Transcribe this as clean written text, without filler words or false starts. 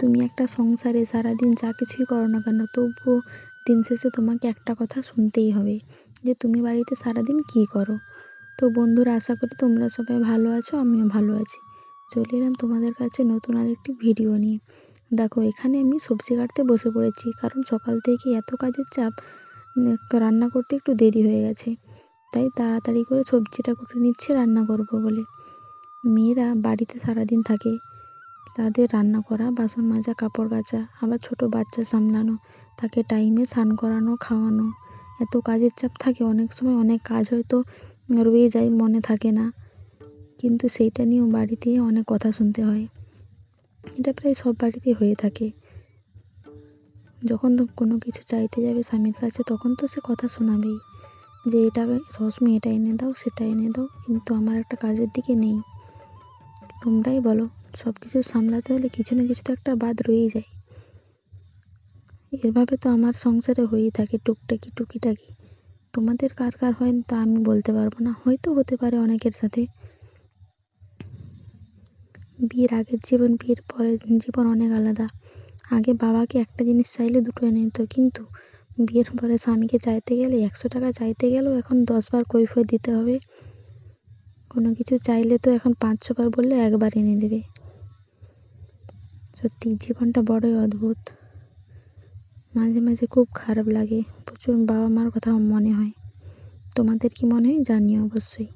তুমি একটা সংসারে সারাদিন যা কিছুই করো না কেন, তবুও দিন শেষে তোমাকে একটা কথা শুনতেই হবে যে তুমি বাড়িতে সারাদিন কী করো। তো বন্ধুরা, আশা করি তোমরা সবাই ভালো আছো, আমিও ভালো আছি। চলে এলাম তোমাদের কাছে নতুন আরেকটি ভিডিও নিয়ে। দেখো, এখানে আমি সবজি কাটতে বসে পড়েছি, কারণ সকাল থেকে এত কাজের চাপ, রান্না করতে একটু দেরি হয়ে গেছে। তাই তাড়াতাড়ি করে সবজিটা কুটে নিচ্ছে রান্না করব বলে। মেয়েরা বাড়িতে সারাদিন থাকে, তাদের রান্না করা, বাসন মাজা, কাপড় কাচা, আবার ছোট বাচ্চা সামলানো, তাকে টাইমে স্নান করানো, খাওয়ানো, এত কাজের চাপ থাকে। অনেক সময় অনেক কাজ হয়তো রয়ে যায়, মনে থাকে না, কিন্তু সেইটা নিয়েও বাড়িতে অনেক কথা শুনতে হয়। এটা প্রায় সব বাড়িতেই হয়ে থাকে। যখন কোনো কিছু চাইতে যাবে স্বামীর কাছে, তখন তো সে কথা শোনাবেই যে এটা সবসময় এটা এনে দাও, সেটা এনে দাও, কিন্তু আমার একটা কাজের দিকে নেই। তোমরাই বলো, সব কিছু সামলাতে হলে কিছু না কিছু তো একটা বাদ রয়েই যায়। এভাবে তো আমার সংসারে হয়েই থাকে, টুকিটাকি। তোমাদের কার কার হয় তা আমি বলতে পারবো না, হয়তো হতে পারে অনেকের সাথে। বিয়ের আগের জীবন, বিয়ের পরের জীবন অনেক আলাদা। আগে বাবাকে একটা জিনিস চাইলে দুটো এনে দিত, কিন্তু বিয়ের পরে স্বামীকে চাইতে গেলে 100 টাকা চাইতে গেলেও এখন 10 বার কৈফিয়ত দিতে হবে। কোনো কিছু চাইলে তো এখন 500 বার বললে একবার এনে দেবে। সত্যি জীবনটা বড়ই অদ্ভুত। মাঝে মাঝে খুব খারাপ লাগে, প্রচুর বাবা মার কথা মনে হয়। তোমাদের কি মনে হয় জানিও অবশ্যই।